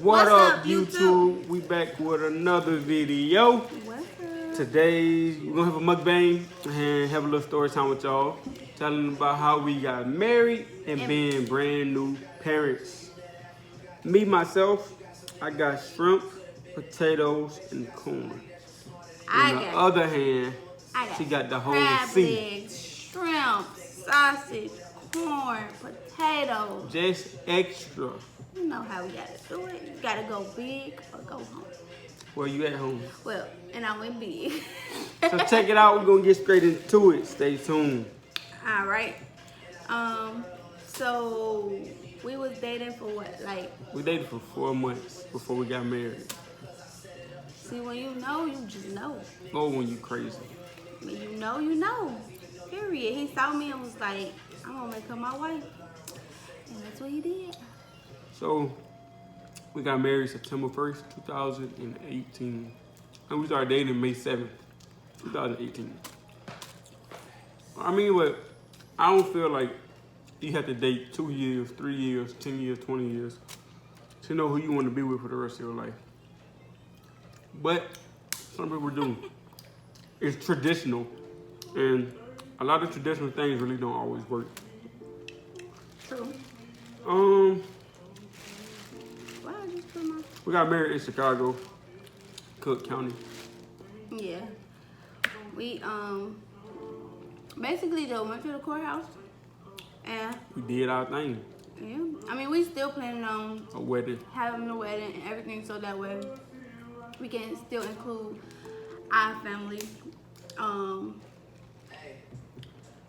What up, YouTube? We back with another video. What's up? Today, we're gonna have a mukbang and have a little story time with y'all. Telling about how we got married and being brand new parents. Me, myself, I got shrimp, potatoes, and corn. On the other hand, she got the whole crab sea. legs, shrimp, sausage, corn, potatoes. Just extra. You know how we gotta do it. You gotta go big or go home. Where you at home? Well, and I went big. So check it out. We're gonna get straight into it. Stay tuned. All right. So we was dating for what? Like, we dated for 4 months before we got married. see, when you know, you just know. Oh, when you crazy. When you know, you know. Period. He saw me and was like, I'm gonna make her my wife. And that's what he did. So, we got married September 1st, 2018. And we started dating May 7th, 2018. I mean, but I don't feel like you have to date 2 years, 3 years, 10 years, 20 years to know who you want to be with for the rest of your life. But some people do. It's traditional. And a lot of traditional things really don't always work. True. We got married in Chicago, Cook County. Yeah. We basically though went to the courthouse and we did our thing. Yeah. I mean, we still planning on a wedding, having a wedding and everything, so that way we can still include our family.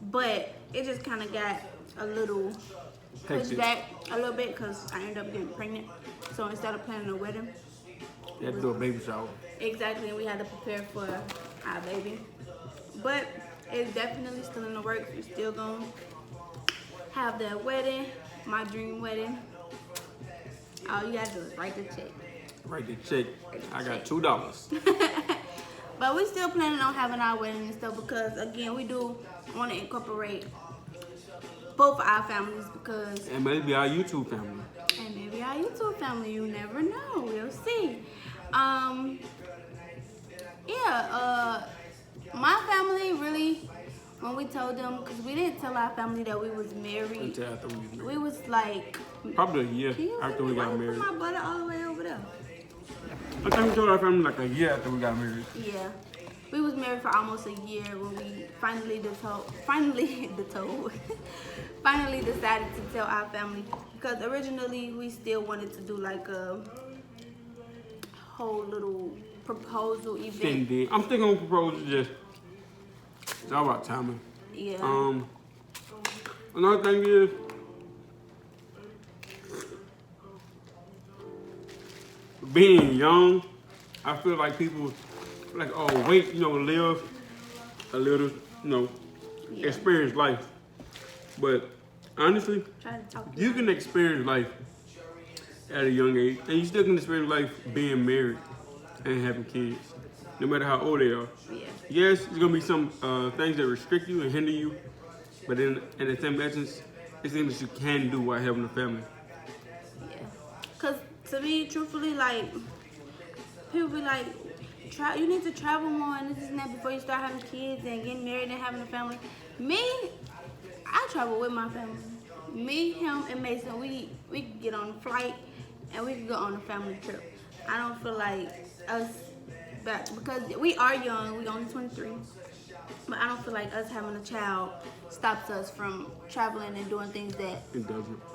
But it just kind of got a little pushed back a little bit because I ended up getting pregnant. So instead of planning a wedding, you had to do a baby shower. Exactly, and we had to prepare for our baby. But it's definitely still in the works. We're still gonna have that wedding, my dream wedding. All you gotta do is write the check. Write the check. I got $2. But we still planning on having our wedding and stuff because again, we do want to incorporate both our families because and maybe our YouTube family. And maybe our YouTube family, you never know. We'll see. My family really, when we told them, because we didn't tell our family that we was married. Until after we was married. We was like probably a year after we got married. Put my butter all the way over there. I think we told our family like a year after we got married. Yeah. We was married for almost a year when we finally decided to tell our family. Because originally we still wanted to do like a whole little proposal event. I'm still gonna propose just. It's all about timing. Yeah. Another thing is, being young, I feel like people like, oh, wait, live a little, experience life. But honestly, you can experience life at a young age, and you still can experience life being married and having kids, no matter how old they are. Yeah. Yes, there's gonna be some things that restrict you and hinder you, but in the same essence, it's things that you can do while having a family. Yeah. Cause to me, truthfully, like people be like, you need to travel more and this and that before you start having kids and getting married and having a family. Me, I travel with my family. Me, him, and Mason, we can get on a flight and we can go on a family trip. I don't feel like us, because we are young, we only 23, but I don't feel like us having a child stops us from traveling and doing things that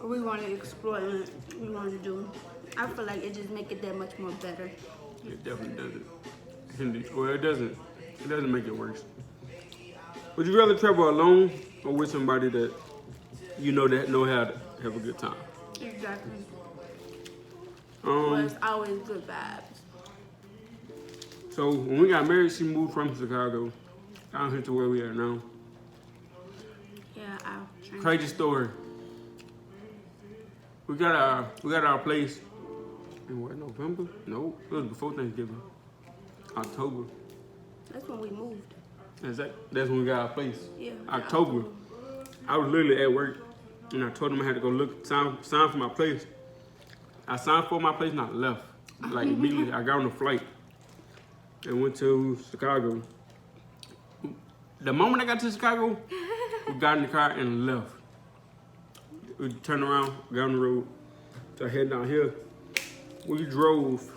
we want to explore and we want to do. I feel like it just make it that much more better. It definitely doesn't. Well, it doesn't make it worse. Would you rather travel alone or with somebody that that know how to have a good time? Exactly. Well, it's always good vibes. So when we got married, she moved from Chicago down here to where we are now. Yeah, crazy story. We got our place in what, November? No, it was before Thanksgiving. October. That's when we moved. That's when we got our place. Yeah. October. I was literally at work, and I told them I had to go sign for my place. I signed for my place and I left. Like immediately, I got on a flight and went to Chicago. The moment I got to Chicago, we got in the car and left. We turned around, got on the road, so I head down here. We drove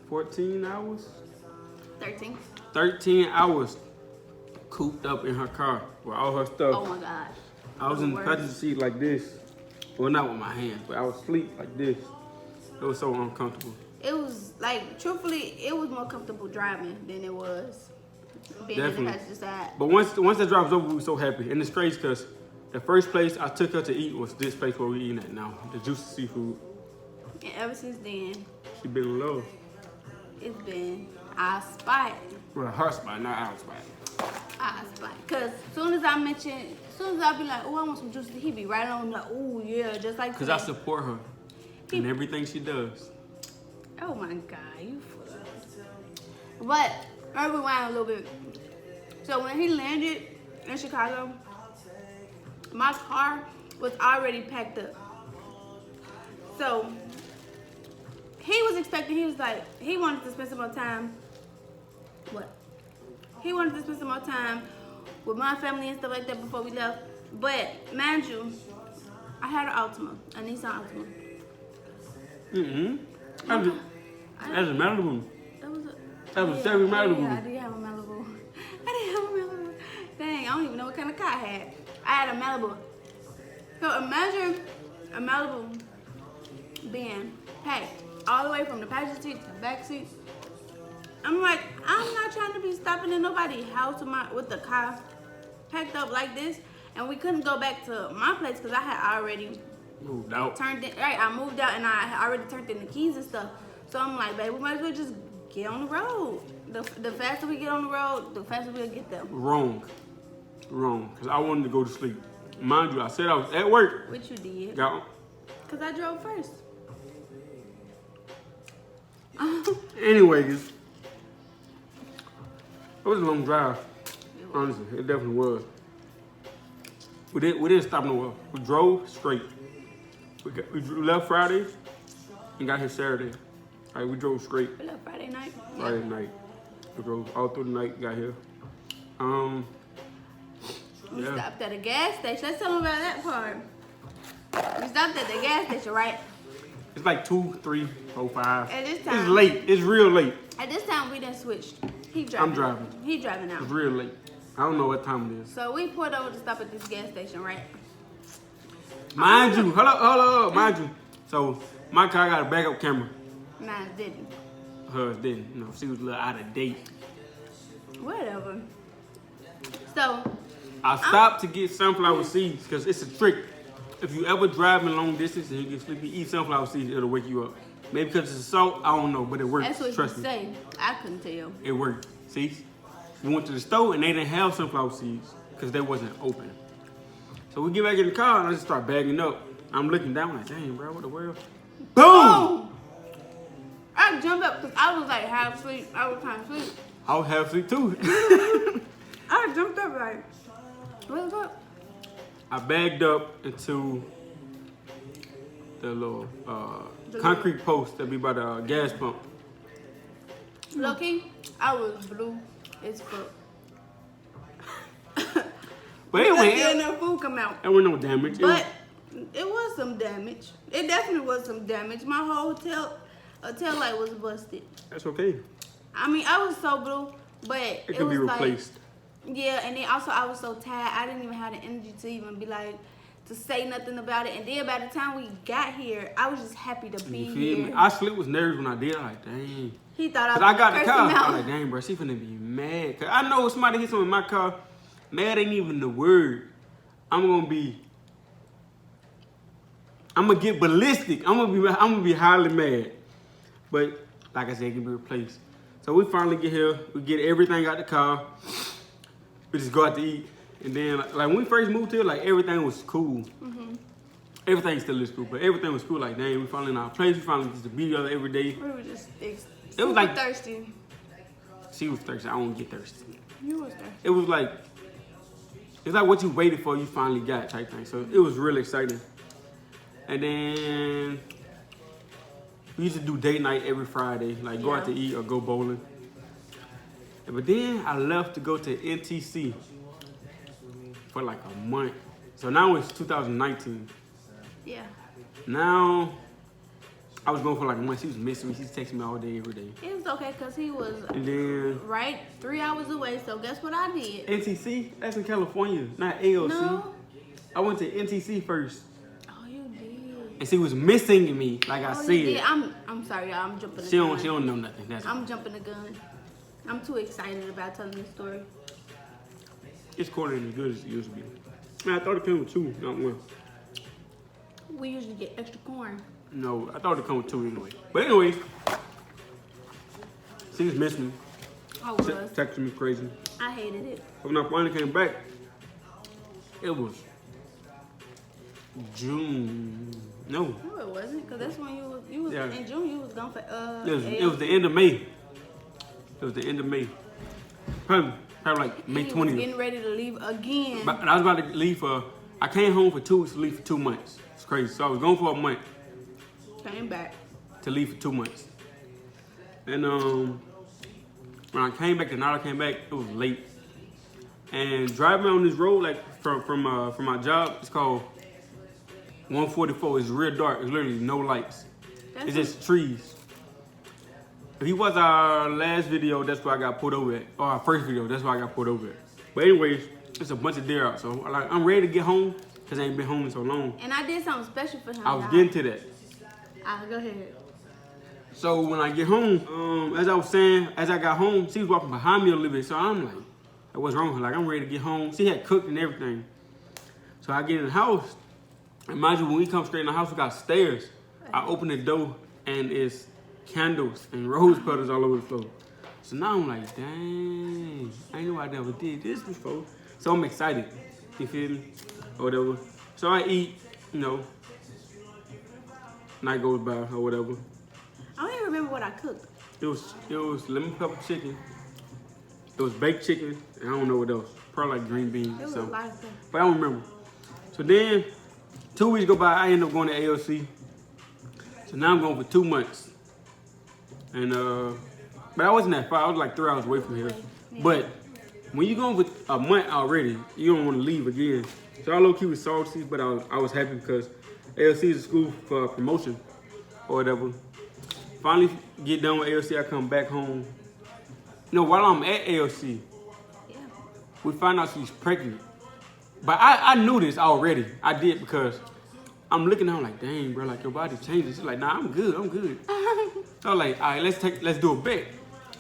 14 hours? 13. 13 hours cooped up in her car with all her stuff. Oh my God. I was in the passenger seat like this. Well, not with my hands, but I was asleep like this. It was so uncomfortable. It was like, truthfully, it was more comfortable driving than it was being in the passenger side. But once the drive was over, we were so happy. And it's crazy because the first place I took her to eat was this place where we eating at now, the Juicy Seafood. And ever since then, She been in love. it's been our spot. Well, her spot, not our spot. Our spot. Because as soon as I be like, oh, I want some juicy, he be right on me like, oh, yeah, just like Because I support her in everything she does. Oh my God, you full. But I rewind a little bit. So when he landed in Chicago, my car was already packed up. So he was expecting, he was like, he wanted to spend some more time. What? He wanted to spend some more time with my family and stuff like that before we left. But mind you, I had an Altima, a Nissan Altima. That's a Malibu. That was a Chevy Malibu. Yeah, I did have a Malibu. Dang, I don't even know what kind of car I had. I had a Malibu. So imagine a Malibu being packed all the way from the passenger seat to the back seat. I'm like, I'm not trying to be stopping in nobody's house with the car packed up like this. And we couldn't go back to my place because I had already moved out. I moved out and I had already turned in the keys and stuff. So I'm like, babe, we might as well just get on the road. The faster we get on the road, the faster we'll get there. Wrong. Because I wanted to go to sleep. Mind you, I said I was at work. Which you did. Because I drove first. Anyways, it was a long drive. Honestly, it definitely was. We didn't stop nowhere. We drove straight. We left Friday and got here Saturday. All right, we drove straight. We left Friday night. Friday night. We drove all through the night, got here. We stopped at a gas station. Let's tell them about that part. We stopped at the gas station, right? It's like 2, 3, 4, 5. At this time, it's late. It's real late. At this time, we done switched. He driving. I'm driving. He driving now. It's real late. I don't know what time it is. So we pulled over to stop at this gas station, right? Mind you, hold up, mind you. So my car got a backup camera. Mine didn't. Hers didn't. You know, she was a little out of date. Whatever. So I stopped to get sunflower seeds because it's a trick. If you ever driving long distance and you get sleepy, eat sunflower seeds, it'll wake you up. Maybe because it's salt, I don't know, but it works. That's what Trust you me. say. I couldn't tell. It worked. See? We went to the store and they didn't have sunflower seeds because they wasn't open. So we get back in the car and I just start bagging up. I'm looking down like, dang, bro, what the world? Boom! I jumped up because I was like half asleep. I was trying to sleep. I was half asleep too. I jumped up like, what's up? I bagged up into the little concrete post that be by the gas pump. Low-key, I was blue as fuck. But it Lucky enough food come out. There was no damage. But it was some damage. It definitely was some damage. My whole tail light was busted. That's okay. I mean, I was so blue, but It can be replaced. Like, yeah, and then also I was so tired. I didn't even have the energy to even be like, to say nothing about it. And then by the time we got here, I was just happy to be here. I sleep with nerves when I did. I'm like, dang. He thought I was I got the car. him out. I'm like, dang, bro, she finna be mad. Cause I know if somebody hit something in my car, mad ain't even the word. I'm gonna get ballistic. I'm gonna be highly mad. But like I said, it can be replaced. So we finally get here. We get everything out the car. We just go out to eat. And then, like when we first moved here, like everything was cool. Mm-hmm. Everything still is cool, but everything was cool. Like, dang, we finally in our place. We finally get to be together every day. We were just it was like thirsty. She was thirsty. I don't get thirsty. You was thirsty. It was like, it's like what you waited for, you finally got type thing. So it was really exciting. And then We used to do date night every Friday, like go out to eat or go bowling. But then I left to go to NTC for like a month. So now it's 2019. Yeah. Now, I was going for like a month. She was missing me. She's texting me all day, every day. It was okay because he was And then right 3 hours away. So guess what I did? NTC? That's in California, not AOC. No. I went to NTC first. Oh, you did. And she was missing me, like I Oh, said. you did. I'm sorry, y'all. I'm jumping the She gun. don't know nothing. That's I'm jumping the gun. I'm too excited about telling this story. It's quarter as good as it used to be. Man, I thought it came with 2, not 1. We usually get extra corn. No, I thought it came with 2 anyway. But anyways, she was missing me. I was. Texting me crazy. I hated it. But when I finally came back, it was June. No. No, it wasn't. Because that's when you was Yeah. in June. You was gone for It was the end of May. It was the end of May. Probably like May He 20th. was getting ready to leave again. But I was about to leave for, I came home for 2 weeks to leave for 2 months. It's crazy. So I was gone for a month Came back. to leave for 2 months. And when I came back, the night I came back, it was late. And driving on this road, like from my job, it's called 144. It's real dark. It's literally no lights. It's just trees. If he was our last video, that's where I got pulled over at. Or our first video, that's where I got pulled over at. But anyways, it's a bunch of deer out. So like, I'm ready to get home because I ain't been home in so long. And I did something special for him. I was getting to that. Go ahead. So when I get home, as I was saying, as I got home, she was walking behind me a little bit. So I'm like, what's wrong with her? Like, I'm ready to get home. She had cooked and everything. So I get in the house. And mind you, when we come straight in the house, we got stairs. I open the door and it's candles and rose petals all over the floor. So now I'm like, dang, I ain't know I never did this before. So I'm excited, you feel me, or whatever. So I eat, night goes by or whatever. I don't even remember what I cooked. It was lemon pepper chicken. It was baked chicken, and I don't know what else. Probably like green beans It or was a something. lot of stuff. But I don't remember. So then, 2 weeks go by, I end up going to AOC. So now I'm going for 2 months. And but I wasn't that far. I was like 3 hours away from here. Yeah. But when you going for a month already, you don't want to leave again. So I low-key was salty, but I was happy because AOC is a school for promotion or whatever. Finally get done with AOC, I come back home. While I'm at AOC, Yeah. we find out she's pregnant. But I knew this already. I did because I'm looking at her like, dang, bro, like your body changes. She's like, nah, I'm good. So I was like, all right, let's do a bet.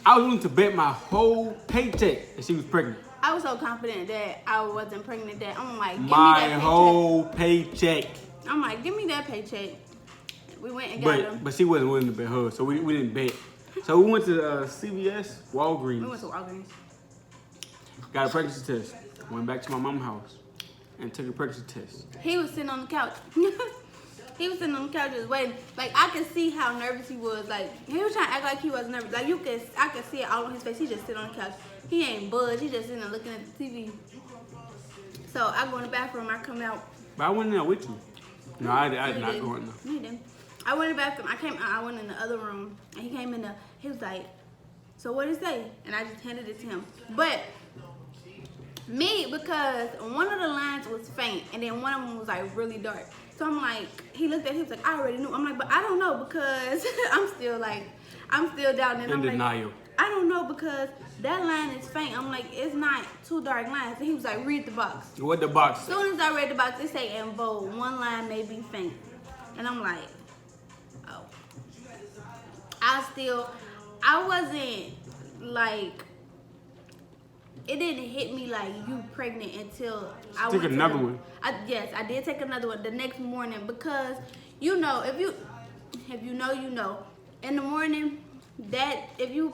I was willing to bet my whole paycheck that she was pregnant. I was so confident that I wasn't pregnant that I'm like, give me My that paycheck. whole paycheck. I'm like, give me that paycheck. We went and got them. But she wasn't willing to bet her, so we didn't bet. So we went to CVS, Walgreens. We went to Walgreens. Got a pregnancy test. Went back to my mom's house and took a pregnancy test. He was sitting on the couch. He was sitting on the couch just waiting. Like, I could see how nervous he was. Like, he was trying to act like he was nervous. Like, I could see it all on his face. He just sitting on the couch. He ain't budge. He just sitting there looking at the TV. So I go in the bathroom. I come out. But I went in there with you. No, I did not didn't. go in there. No, you didn't. I went in the bathroom. I went in the other room. And he came in there. He was like, so what did he say? And I just handed it to him. But me, because one of the lines was faint. And then one of them was like really dark. So I'm like, he looked at it, he was like, I already knew. I'm like, but I don't know because I'm still down. And I'm denial. like, I don't know because that line is faint. I'm like, it's not two dark lines. And he was like, read the box. What the box As say? soon as I read the box, it say in bold, one line may be faint. And I'm like, oh. I wasn't like, it didn't hit me like you pregnant until I Took went another one. Yes, I did take another one the next morning because, if you know, you know. In the morning, that if you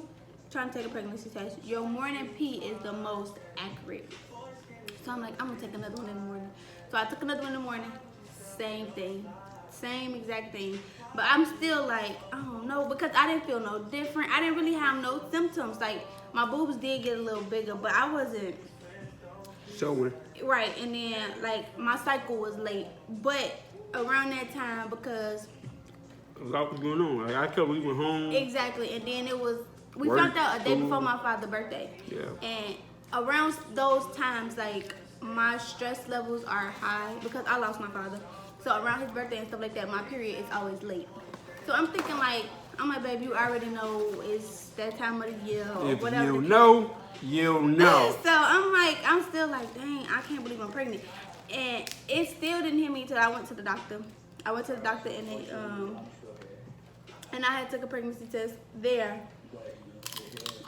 trying to take a pregnancy test, your morning pee is the most accurate. So I'm like, I'm gonna take another one in the morning. So I took another one in the morning, same thing, same exact thing. But I'm still like, I don't know, because I didn't feel no different. I didn't really have no symptoms. Like, my boobs did get a little bigger, but I wasn't Showing. right. And then like my cycle was late, but around that time, because a lot was going on. Like I kept leaving home. Exactly, and then we Work, found out a day school. before my father's birthday. Yeah. And around those times, like my stress levels are high because I lost my father. So around his birthday and stuff like that, my period is always late. So I'm thinking like, I'm like, babe, you already know it's that time of the year or If whatever. you know, you know. So I'm still like, dang, I can't believe I'm pregnant. And it still didn't hit me until I went to the doctor. I went to the doctor and they, and I had took a pregnancy test there.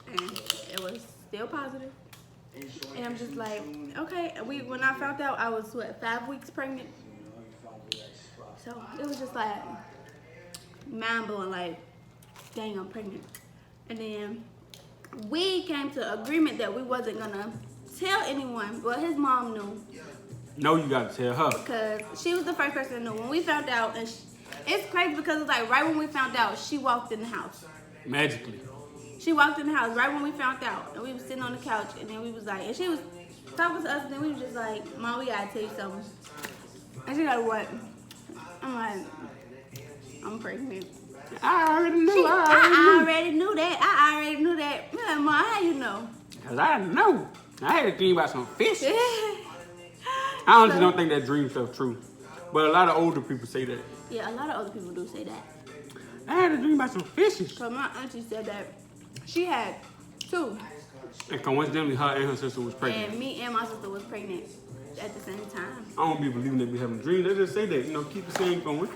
And it was still positive. And I'm just like, okay. And when I found out, I was, 5 weeks pregnant? So it was just like, mind blowing, like, dang, I'm pregnant. And then we came to agreement that we wasn't gonna tell anyone, but his mom knew. No, you gotta tell her. Because she was the first person to know. When we found out, and it's crazy because it's like right when we found out, she walked in the house. Magically. She walked in the house right when we found out, and we was sitting on the couch, and then we was like, and she was talking to us, and then we was just like, Mom, we gotta tell you something. And she like, what? I'm like, I'm pregnant. I already knew. I already knew that. I already knew that. Yeah, Mom, how you know? Cause I know. I had a dream about some fish. I honestly don't think that dream stuff true, but a lot of older people say that. Yeah, a lot of other people do say that. I had a dream about some fishes. So my auntie said that she had 2. And coincidentally, her and her sister was pregnant. And me and my sister was pregnant at the same time. I don't be believing they be having dreams. They just say that, you know, keep the same going.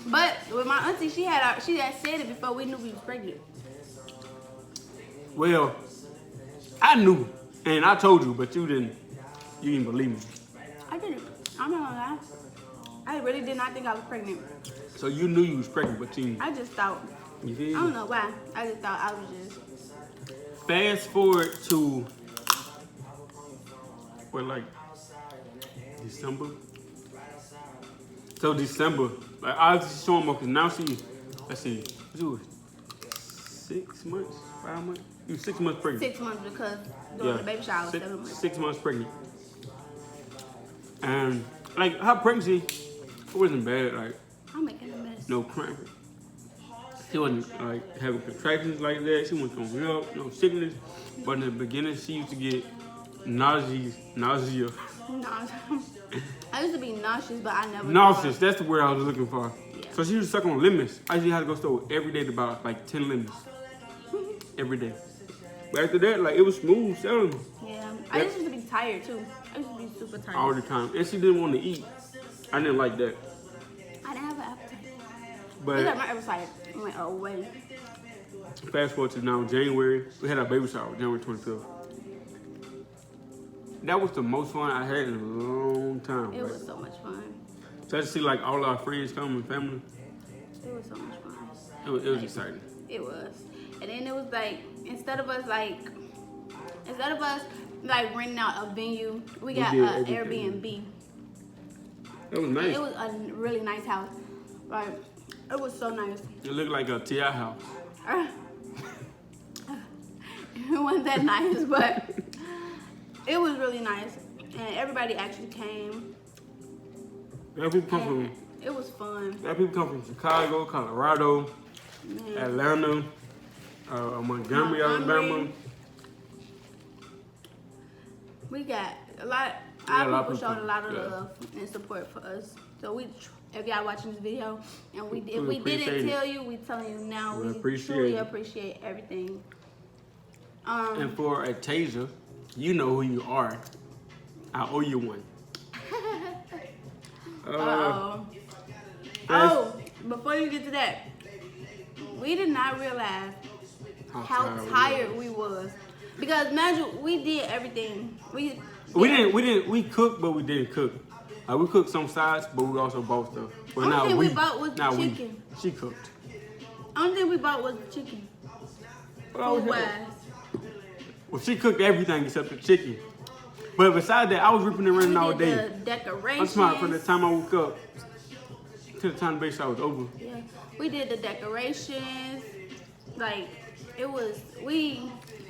But with my auntie, she had said it before we knew we was pregnant. Well, I knew, and I told you, but you didn't believe me. I didn't. I'm not gonna lie. I really did not think I was pregnant. So you knew you was pregnant, but I just thought. you I feel don't me? know why. I just thought I was just. Fast forward to, what, like, December? So December, like, I was showing her, because now she, let's see, she was 6 months, 5 months? You 6 months pregnant. 6 months because during the baby shower, 7 months. 6 months pregnant. And, like, her pregnancy, it wasn't bad, like, I'm making a mess. no cramp. She wasn't, like, having contractions like that. She wasn't throwing up, no sickness. But in the beginning, she used to get nausea. Nausea. I used to be nauseous, but I never. Nauseous, that's the word I was looking for. Yeah. So she was stuck on lemons. I usually had to go to the store every day to buy like 10 lemons. Every day. But after that, like, it was smooth sailing. Yeah. I used to be tired too. I used to be super tired. All the time. And she didn't want to eat. I didn't like that. I didn't have an appetite. But Look at my appetite. I'm like, oh wait. fast forward to now, January. We had our baby shower, January 25th. That was the most fun I had in a long time. It right? was so much fun. So to see like all our friends come and family, It was so much fun. it was exciting. It was. And then it was like, instead of us renting out a venue, we got did an everything. Airbnb. It was nice. It was a really nice house. Like, it was so nice. It looked like a T.I. house. It wasn't that nice, but it was really nice. And everybody actually came. There people come And from. it was fun. There people come from Chicago, Colorado, Man. Atlanta, Montgomery, Alabama. We got a lot. Yeah, a lot Our of people showed a lot of people, yeah. love and support for us. So if y'all watching this video, and if we appreciate didn't it. tell you, we telling you now. We We appreciate truly it. appreciate everything. And for a taser, you know who you are. I owe you one. Oh, before you get to that, we did not realize how tired we was. Because imagine we did everything. We cooked, but we didn't cook. We cooked some sides, but we also bought stuff. But Only now thing we bought was now chicken. She cooked. Only thing we bought was chicken. Food wise. Well, she cooked everything except the chicken. But besides that, I was ripping and running all day. The decorations. I'm smart from the time I woke up to the time the baby shower was over. Yeah, we did the decorations. Like, it was,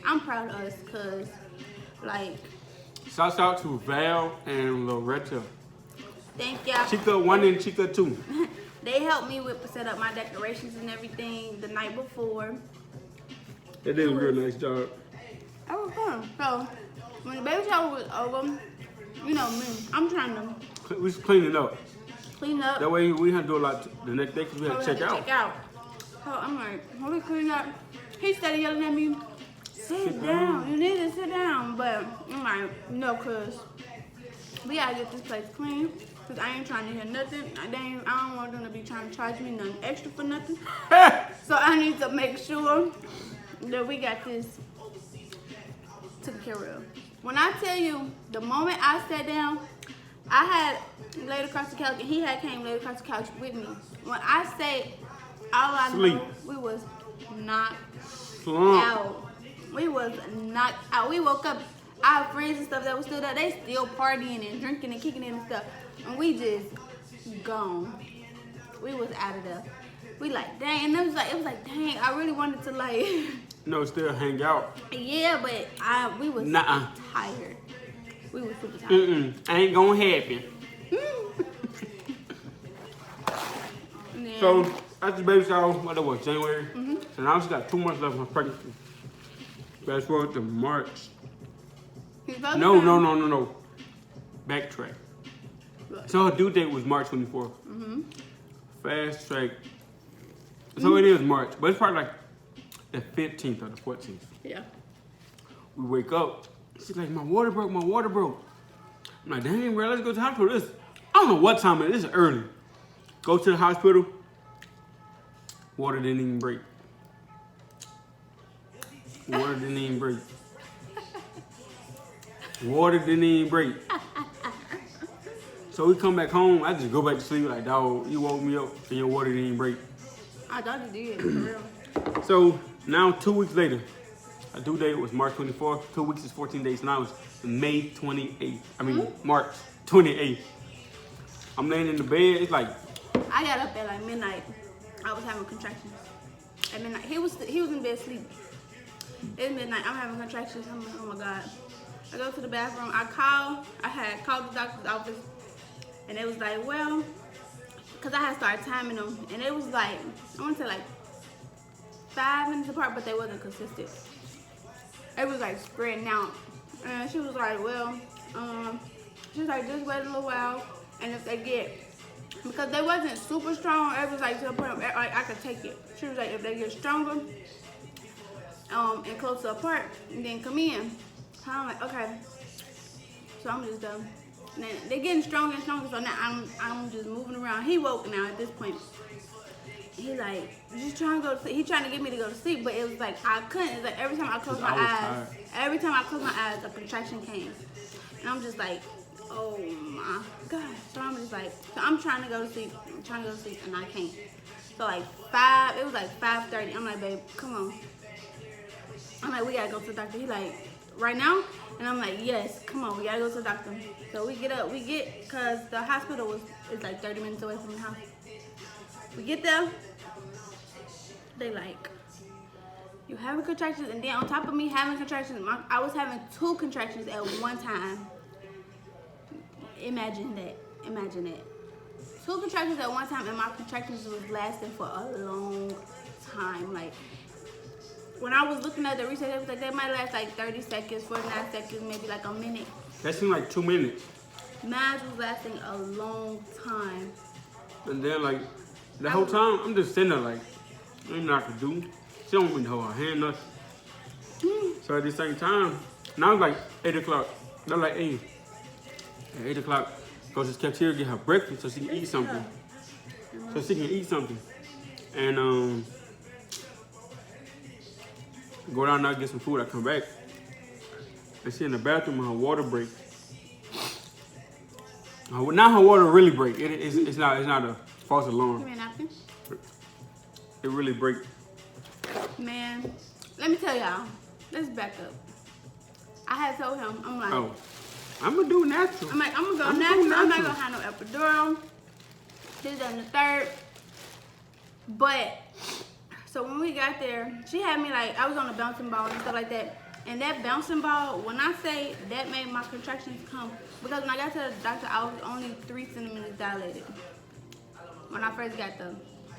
I'm proud of us because, like. Shout out to Val and Loretta. Thank y'all. Chica 1 and Chica 2. They helped me with set up my decorations and everything the night before. They did a real nice job. That was fun. So when the baby shower was over, you know me, I'm trying to We just clean it up. clean up. That way we had to do a lot the next day because we had to check out. So I'm like, when we clean up, he started yelling at me, sit down, you need to sit down. But I'm like, no, cause we gotta get this place clean. Cause I ain't trying to hear nothing. I don't want them to be trying to charge me nothing extra for nothing. So I need to make sure that we got this taken care of. When I tell you, the moment I sat down, I had laid across the couch and he had came laid across the couch with me. When I say all I know, we was knocked out. We was knocked out. We woke up, our friends and stuff that was still there, they still partying and drinking and kicking in and stuff. And we just gone. We was out of there. We like, dang, and it was like, dang, I really wanted to like No, still hang out. yeah, but we was tired. We was super tired. Ain't gonna happen. So after the baby shower, what that was, January? So now she got 2 months left of her pregnancy. Fast forward to March. No. Backtrack. So her due date was March 24th. Fast track. So it is March, but it's probably like the 15th or the 14th. Yeah. We wake up. She's like, my water broke. I'm like, dang, bro, let's go to the hospital. I don't know what time it is. This is early. Go to the hospital. Water didn't even break. Water didn't even break. Water didn't even break. So we come back home. I just go back to sleep like, dog, you woke me up and your water didn't even break. I thought you did, for real. So now 2 weeks later, our due date was March 24th. 2 weeks is 14 days. Now it's May 28th. I mean, March 28th. I'm laying in the bed. It's like... I got up at like midnight. I was having contractions. At midnight. He was in bed asleep. It's midnight. I'm having contractions. I'm like, oh my God. I go to the bathroom. I had called the doctor's office. And it was like, well... Because I had started timing them. And it was like, I want to say like 5 minutes apart, but they wasn't consistent. It was like spreading out. And she was like, well, she's like, just wait a little while. And if they get, because they wasn't super strong, it was like to the point where like, I could take it. She was like, if they get stronger and closer apart, then come in. So I'm like, okay. So I'm just done. And then they're getting stronger and stronger, so now I'm just moving around. He woke now at this point. He like, just trying to go to sleep. He trying to get me to go to sleep, but it was like, I couldn't. It's like every time I closed my eyes, a contraction came. And I'm just like, oh my God. So I'm just like, so I'm trying to go to sleep. And I can't. So like it was like 5:30. I'm like, babe, come on. I'm like, we gotta go to the doctor. He like, right now? And I'm like, yes, come on, we gotta go to the doctor. So we get up, cause the hospital is like 30 minutes away from the house. We get there, they like, you having contractions, and then on top of me having contractions, I was having 2 contractions at one time. Imagine that. 2 contractions at one time, and my contractions was lasting for a long time. Like, when I was looking at the research, it was like, they might last like 30 seconds, 49 seconds, maybe like a minute. That seemed like 2 minutes. Mine was lasting a long time. And then like, the whole time, I'm just sitting there like, I ain't know what to do. She don't even hold her hand nothing. So at the same time, now it's like 8 o'clock. They're like, hey, at 8 o'clock, go to this cafeteria, get her breakfast so she can eat something. And go down there, get some food, I come back. And she in the bathroom and her water break. Now her water really break. It's not a false alarm. Give me a napkin. It really break. Man, let me tell y'all. Let's back up. I had told him, I'm like, oh, I'm gonna do natural. I'm like, I'm gonna go natural. I'm not gonna have no epidural. This and the third. But so when we got there, she had me like, I was on a bouncing ball and stuff like that. And that bouncing ball, when I say that made my contractions come, because when I got to the doctor, I was only 3 centimeters dilated. when I first got them.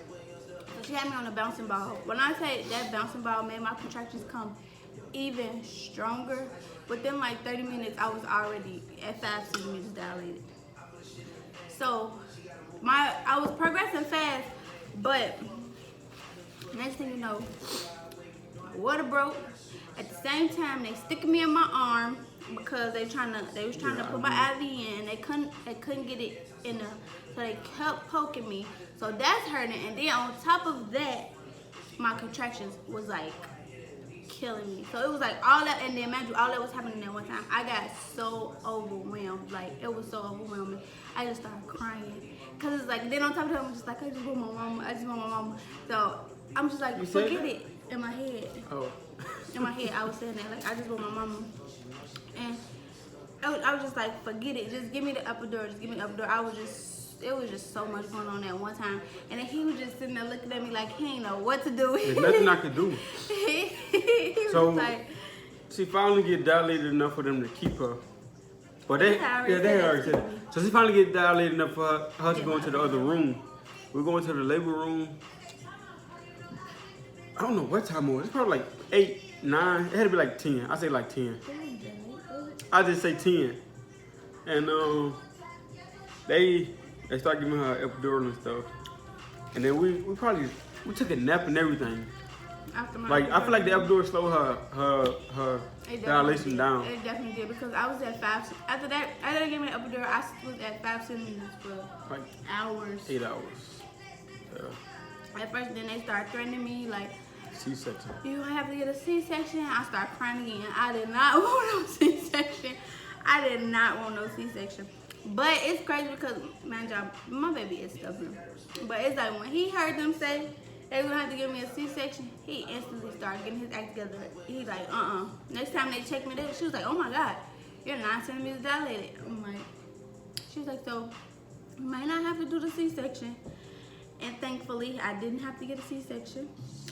So she had me on a bouncing ball. When I say that bouncing ball made my contractions come even stronger, within like 30 minutes, I was already at 5 centimeters dilated. So I was progressing fast, but next thing you know, water broke. At the same time, they sticking me in my arm because they was trying to put my IV in. They couldn't get it in there, so they kept poking me. So that's hurting. And then on top of that, my contractions was like killing me. So it was like all that, and then imagine all that was happening at one time. I got so overwhelmed. Like it was so overwhelming. I just started crying because it's like then on top of that, I'm just like I just want my mama. I just want my mama. So I'm just like forget it in my head. Oh. In my head, I was saying that, like, I just want my mama. And I was just like, forget it. Just give me the epidural. Just give me the epidural. It was just so much going on at one time. And then he was just sitting there looking at me like he ain't know what to do. There's nothing I could do. He so, was like, she finally get dilated enough for them to keep her. But they already said it. So she finally get dilated enough for her to go into the other room. We're going to the labor room. I don't know what time it was. It's probably like 8, 9. It had to be like 10. I say like 10. I just say 10. And they start giving her epidural and stuff. And then we took a nap and everything. Like I feel like the epidural slowed her dilation down. It definitely did because I was at 5. After that, they gave me the epidural. I was at 5 centimeters for like hours. 8 hours. Yeah. At first, then they started threatening me like, C-section. You gonna have to get a C-section. I started crying again. I did not want no C-section. I did not want no C-section. But it's crazy because, man, my baby is stubborn. But it's like when he heard them say they were gonna have to give me a C-section, he instantly started getting his act together. He's like, Next time they checked me, she was like, oh my God, you're 9 centimeters dilated. I'm like, she was like, so you might not have to do the C-section. And thankfully, I didn't have to get a C-section.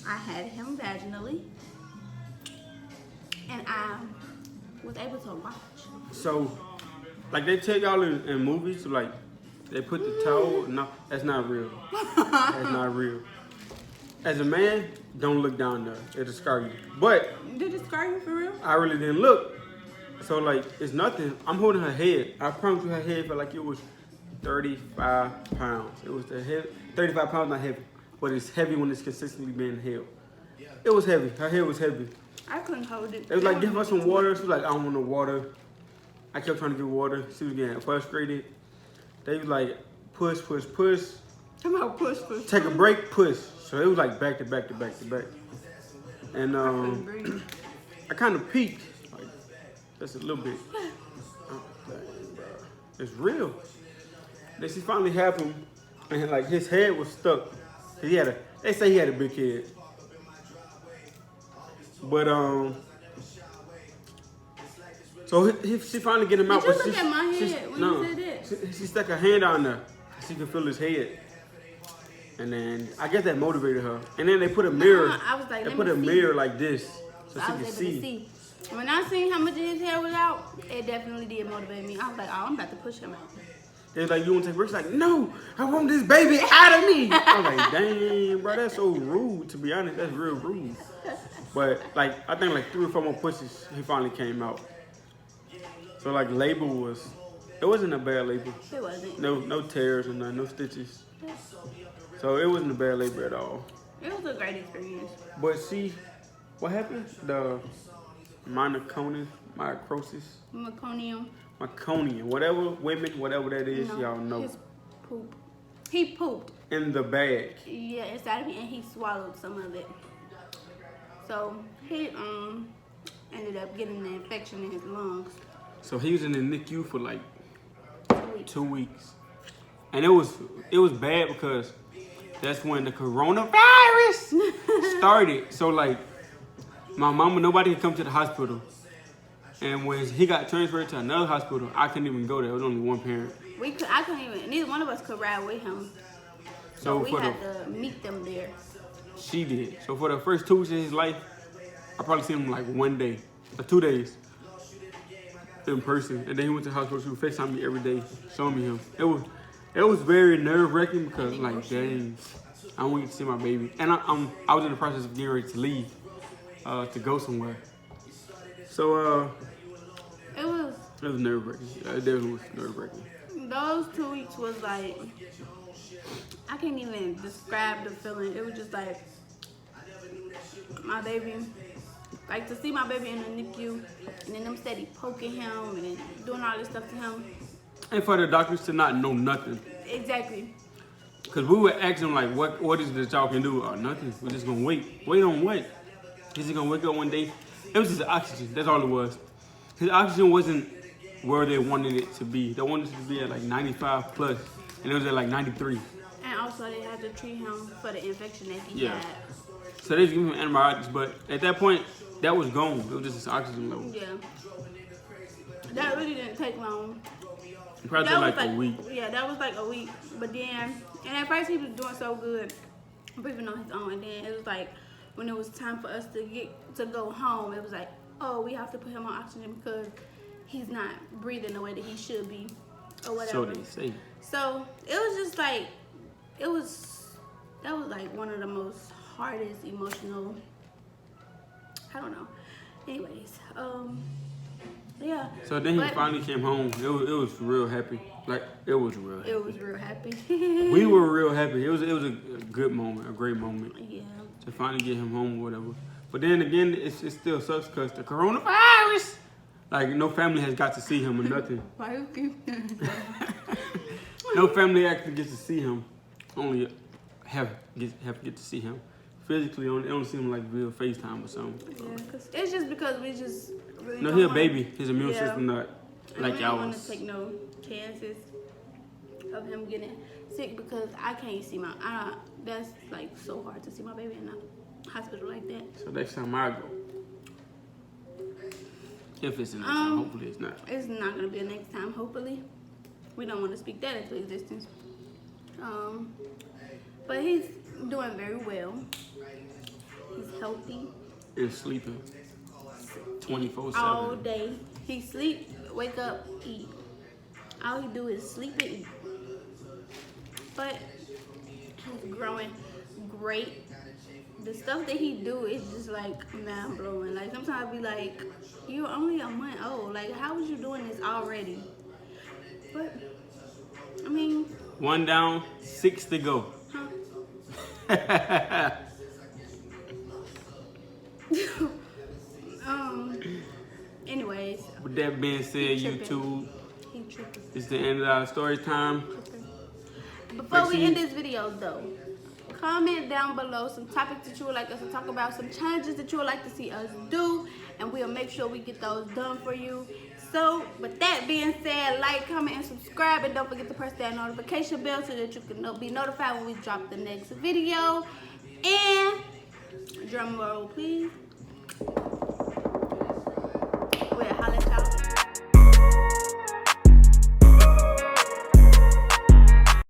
I had him vaginally. And I was able to watch. So, like they tell y'all in movies, like they put the towel. No, that's not real. That's not real. As a man, don't look down there. It'll scar you. But did it scar you for real? I really didn't look. So like, it's nothing. I'm holding her head. I promise you, her head felt like it was 35 pounds. It was the heavy. 35 pounds not heavy, but it's heavy when it's consistently being held. It was heavy. Her head was heavy. I couldn't hold it. They was like, give her some water. She was like, I don't want no water. I kept trying to get water. She was getting frustrated. They was like, push. Come on, push. Take a break, push. So it was like back to back. And I kind of peeked, like just a little bit. Oh, dang, bro. It's real. Then she finally had him, and like his head was stuck. They say he had a big head. But so she finally get him out. Did you look at my head when you said that? She stuck her hand on there. She could feel his head. And then I guess that motivated her. And then they put a mirror. I was like, they put a mirror like this so she could see. When I seen how much of his hair was out, it definitely did motivate me. I was like, oh, I'm about to push him out. They was like, you want to take risks? Like, no, I want this baby out of me. I'm like, dang, bro, that's so rude. To be honest, that's real rude. But like, I think like 3 or 4 more pushes, he finally came out. So like, labor it wasn't a bad labor. It wasn't. No tears or nothing, no stitches. So it wasn't a bad labor at all. It was a great experience. But see, what happened? The meconium. Whatever that is, y'all know. His poop. He pooped. In the bag. Yeah, inside of me, and he swallowed some of it. So he ended up getting the infection in his lungs. So he was in the NICU for like 2 weeks. And it was bad because that's when the coronavirus started. So like, my mama, nobody could come to the hospital. And when he got transferred to another hospital, I couldn't even go there. It was only one parent. I couldn't even, neither one of us could ride with him. So we had to meet them there. She did. So for the first 2 weeks of his life, I probably seen him like 1 day or 2 days in person. And then he went to the hospital. She would FaceTime me every day, showing me him. It was very nerve-wracking because, like, dang, I want to see my baby. And I was in the process of getting ready to leave to go somewhere. So, It was. it was nerve-wracking. It definitely was nerve-wracking. Those 2 weeks was like, I can't even describe the feeling. It was just like, my baby, like to see my baby in the NICU, and then them steady poking him and doing all this stuff to him. And for the doctors to not know nothing. Exactly. Because we were asking, like, what is it that y'all can do? Nothing. We're just going to wait. Wait on what? Is he going to wake up one day? It was just oxygen. That's all it was. His oxygen wasn't where they wanted it to be. They wanted it to be at like 95 plus, and it was at like 93. And also they had to treat him for the infection that he had. So they just gave him antibiotics, but at that point, that was gone. It was just his oxygen level. Yeah. That really didn't take long. Probably took like a week. Yeah, that was like a week. But then, and at first he was doing so good, breathing on his own. And then it was like, when it was time for us to go home, it was like, oh, we have to put him on oxygen because he's not breathing the way that he should be, or whatever. So they say. So it was just like, that was like one of the most hardest emotional, I don't know. Anyways, yeah. So then he finally came home. It was real happy. Like, it was real happy. It was real happy. We were real happy. It was a good moment, a great moment. Yeah. To finally get him home or whatever. But then again, it still sucks because the coronavirus. Like, no family has got to see him or nothing. Why you keep No family actually gets to see him. Only get to see him. Physically, they don't see him like via FaceTime or something. Yeah, cause it's just because we just really No, he's a baby. His immune system not like I don't want ours. to take no chances of him getting sick because I can't see that's like so hard to see my baby in a hospital like that. So next time I go, if it's the next time, hopefully it's not. It's not gonna be a next time. Hopefully, we don't want to speak that into existence. But he's doing very well. He's healthy. And sleeping 24/7. All day. He sleep, wake up, eat. All he do is sleep and eat. But he's growing great. The stuff that he do is just like mind blowing. Like sometimes I be like, you're only a month old. Like how was you doing this already? But I mean, 1 down, 6 to go. Huh? Anyways. With that being said, YouTube, it's the end of our story time. Before we end this video though, comment down below some topics that you would like us to talk about, some challenges that you would like to see us do, and we'll make sure we get those done for you. So with that being said, like, comment, and subscribe, and don't forget to press that notification bell so that you can be notified when we drop the next video. And drum roll, please.